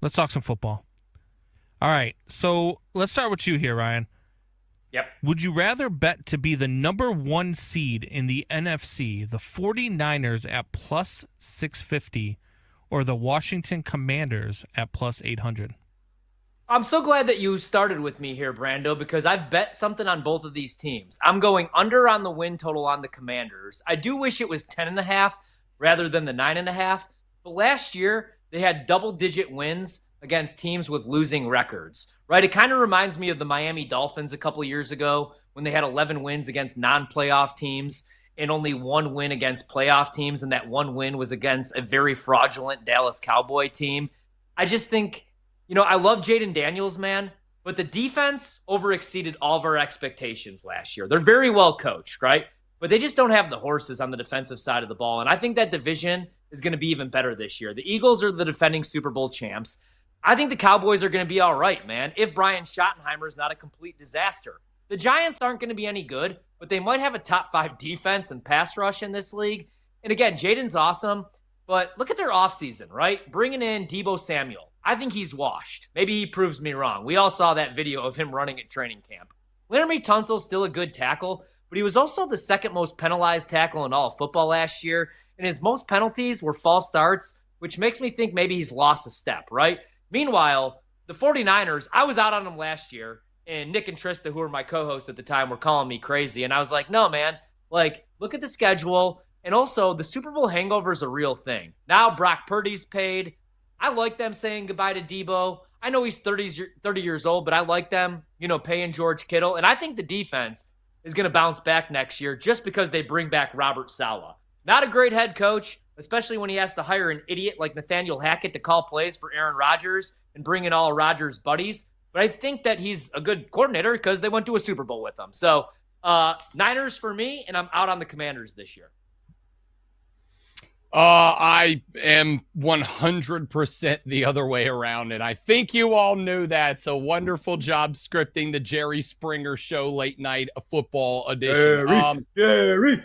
Let's talk some football. All right, so let's start with you here, Ryan. Yep. Would you rather bet to be the number 1 seed in the NFC, the 49ers at plus 650, or the Washington Commanders at plus 800? I'm so glad that you started with me here, Brando, because I've bet something on both of these teams. I'm going under on the win total on the Commanders. I do wish it was 10.5 rather than the 9.5. But last year, they had double-digit wins against teams with losing records, right? It kind of reminds me of the Miami Dolphins a couple years ago when they had 11 wins against non-playoff teams and only 1 win against playoff teams, and that 1 win was against a very fraudulent Dallas Cowboy team. I just think, I love Jaden Daniels, man, but the defense overexceeded all of our expectations last year. They're very well coached, right? But they just don't have the horses on the defensive side of the ball, and I think that division is going to be even better this year. The Eagles are the defending Super Bowl champs. I think the Cowboys are going to be all right, man, if Brian Schottenheimer is not a complete disaster. The Giants aren't going to be any good, but they might have a top 5 defense and pass rush in this league. And again, Jaden's awesome, but look at their offseason, right? Bringing in Deebo Samuel. I think he's washed. Maybe he proves me wrong. We all saw that video of him running at training camp. Laramie Tunsil's still a good tackle, but he was also the second most penalized tackle in all of football last year, and his most penalties were false starts, which makes me think maybe he's lost a step, right? Meanwhile, the 49ers, I was out on them last year, and Nick and Trista, who were my co-hosts at the time, were calling me crazy. And I was like, no, man, look at the schedule. And also, the Super Bowl hangover is a real thing. Now Brock Purdy's paid. I like them saying goodbye to Deebo. I know he's 30 years old, but I like them, paying George Kittle. And I think the defense is going to bounce back next year just because they bring back Robert Saleh. Not a great head coach, especially when he has to hire an idiot like Nathaniel Hackett to call plays for Aaron Rodgers and bring in all of Rodgers' buddies. But I think that he's a good coordinator because they went to a Super Bowl with him. So Niners for me, and I'm out on the Commanders this year. I am 100% the other way around, and I think you all knew that. So wonderful job scripting the Jerry Springer Show late night football edition.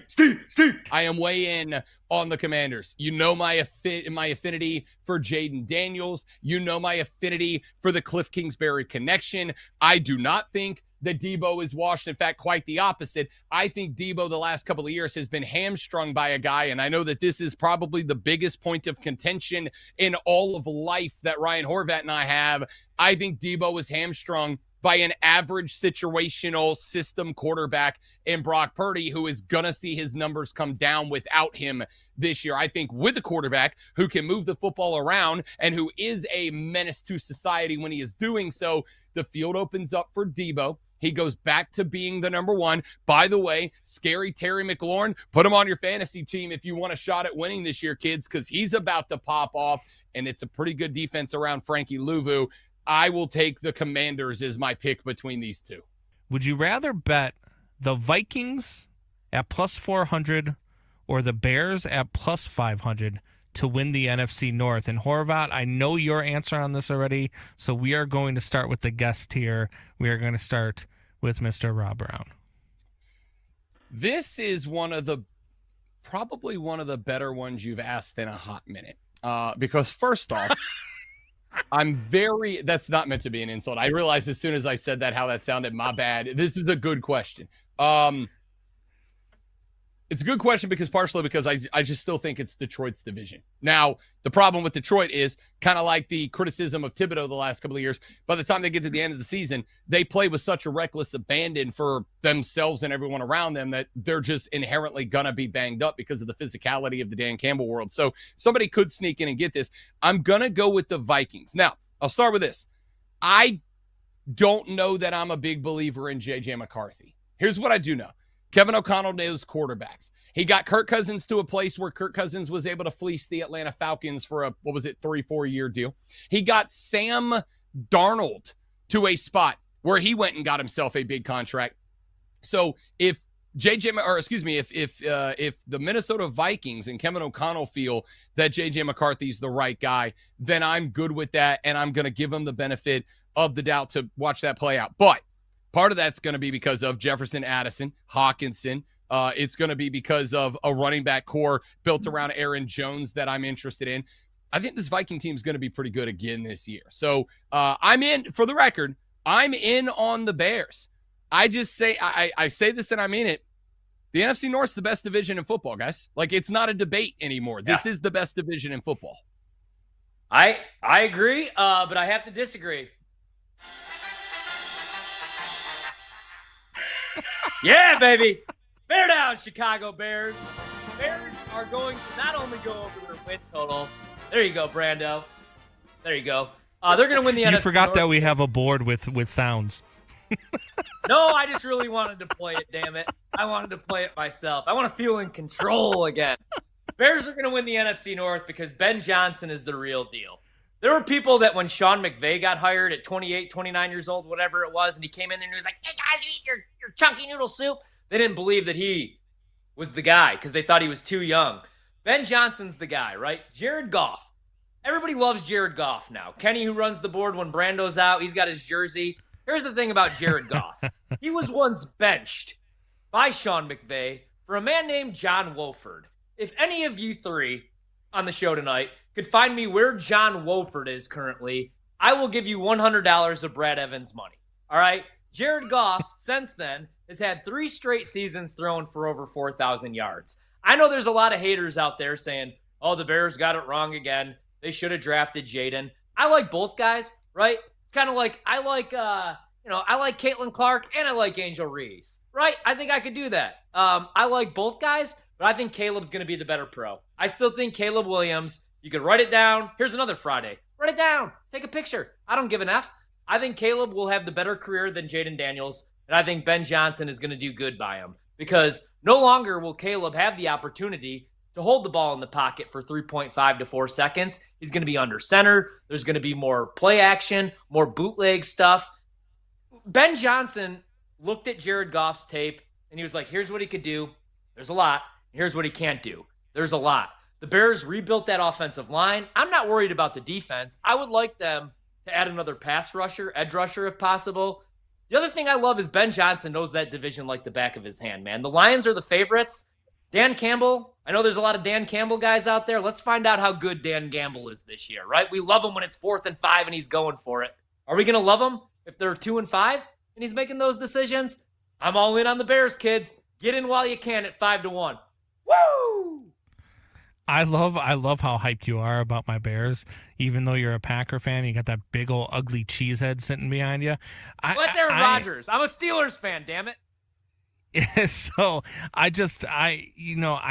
Steve. I am way in on the Commanders. You know my affinity for Jaden Daniels. You know my affinity for the Cliff Kingsbury connection. I do not think that Deebo is washed. In fact, quite the opposite. I think Deebo the last couple of years has been hamstrung by a guy, and I know that this is probably the biggest point of contention in all of life that Ryan Horvat and I have. I think Deebo is hamstrung by an average situational system quarterback in Brock Purdy, who is going to see his numbers come down without him this year. I think with a quarterback who can move the football around and who is a menace to society when he is doing so, the field opens up for Deebo. He goes back to being the number 1. By the way, scary Terry McLaurin, put him on your fantasy team if you want a shot at winning this year, kids, because he's about to pop off, and it's a pretty good defense around Frankie Louvu. I will take the Commanders as my pick between these two. Would you rather bet the Vikings at plus 400 or the Bears at plus 500 to win the NFC North? And Horvat, I know your answer on this already, so we are going to start with the guest here. We are going to start with Mr. Rob Brown. This is probably one of the better ones you've asked in a hot minute. Because first off, that's not meant to be an insult. I realized as soon as I said that how that sounded. My bad. This is a good question. It's a good question partially because I just still think it's Detroit's division. Now, the problem with Detroit is kind of like the criticism of Thibodeau the last couple of years. By the time they get to the end of the season, they play with such a reckless abandon for themselves and everyone around them that they're just inherently going to be banged up because of the physicality of the Dan Campbell world. So somebody could sneak in and get this. I'm going to go with the Vikings. Now, I'll start with this. I don't know that I'm a big believer in J.J. McCarthy. Here's what I do know. Kevin O'Connell knows quarterbacks. He got Kirk Cousins to a place where Kirk Cousins was able to fleece the Atlanta Falcons for a, 3-4 year deal. He got Sam Darnold to a spot where he went and got himself a big contract. So if if the Minnesota Vikings and Kevin O'Connell feel that J.J. McCarthy's the right guy, then I'm good with that, and I'm going to give him the benefit of the doubt to watch that play out. But part of that's going to be because of Jefferson, Addison, Hawkinson. It's going to be because of a running back core built around Aaron Jones that I'm interested in. I think this Viking team is going to be pretty good again this year. So I'm in, for the record, I'm in on the Bears. I just say, I say this and I mean it. The NFC North is the best division in football, guys. Like, it's not a debate anymore. This is the best division in football. I agree, but I have to disagree. Yeah, baby. Bear down, Chicago Bears. Bears are going to not only go over their win total. There you go, Brando. There you go. They're going to win the NFC You forgot North. that we have a board with sounds. No, I just really wanted to play it, damn it. I wanted to play it myself. I want to feel in control again. Bears are going to win the NFC North because Ben Johnson is the real deal. There were people that when Sean McVay got hired at 28, 29 years old, whatever it was, and he came in there and he was like, hey, guys, eat your chunky noodle soup. They didn't believe that he was the guy because they thought he was too young. Ben Johnson's the guy, right? Jared Goff. Everybody loves Jared Goff now. Kenny, who runs the board when Brando's out, he's got his jersey. Here's the thing about Jared Goff. He was once benched by Sean McVay for a man named John Wolford. If any of you three on the show tonight could find me where John Wolford is currently, I will give you $100 of Brad Evans money. All right? Jared Goff, since then, has had 3 straight seasons thrown for over 4,000 yards. I know there's a lot of haters out there saying, oh, the Bears got it wrong again. They should have drafted Jaden. I like both guys, right? It's kind of like I like Caitlin Clark and I like Angel Reese, right? I think I could do that. I like both guys, but I think Caleb's going to be the better pro. I still think Caleb Williams, you could write it down. Here's another Friday. Write it down. Take a picture. I don't give an F. I think Caleb will have the better career than Jaden Daniels, and I think Ben Johnson is going to do good by him because no longer will Caleb have the opportunity to hold the ball in the pocket for 3.5 to 4 seconds. He's going to be under center. There's going to be more play action, more bootleg stuff. Ben Johnson looked at Jared Goff's tape, and he was like, here's what he could do. There's a lot. Here's what he can't do. There's a lot. The Bears rebuilt that offensive line. I'm not worried about the defense. I would like them to add another pass rusher, edge rusher if possible. The other thing I love is Ben Johnson knows that division like the back of his hand, man. The Lions are the favorites. Dan Campbell, I know there's a lot of Dan Campbell guys out there. Let's find out how good Dan Campbell is this year, right? We love him when it's 4th and 5 and he's going for it. Are we going to love him if they're 2 and 5 and he's making those decisions? I'm all in on the Bears, kids. Get in while you can at 5-1. Woo! I love how hyped you are about my Bears, even though you're a Packer fan. You got that big old ugly cheesehead sitting behind you. That's Aaron Rodgers. I'm a Steelers fan, damn it. So I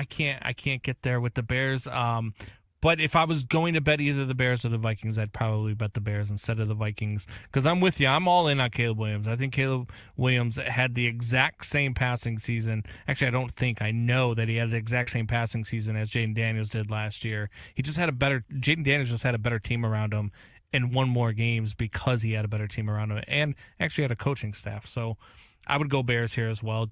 can't get there with the Bears. But if I was going to bet either the Bears or the Vikings, I'd probably bet the Bears instead of the Vikings because I'm with you. I'm all in on Caleb Williams. I think Caleb Williams had the exact same passing season. Actually, I know that he had the exact same passing season as Jaden Daniels did last year. Jaden Daniels just had a better team around him and won more games because he had a better team around him and actually had a coaching staff. So I would go Bears here as well.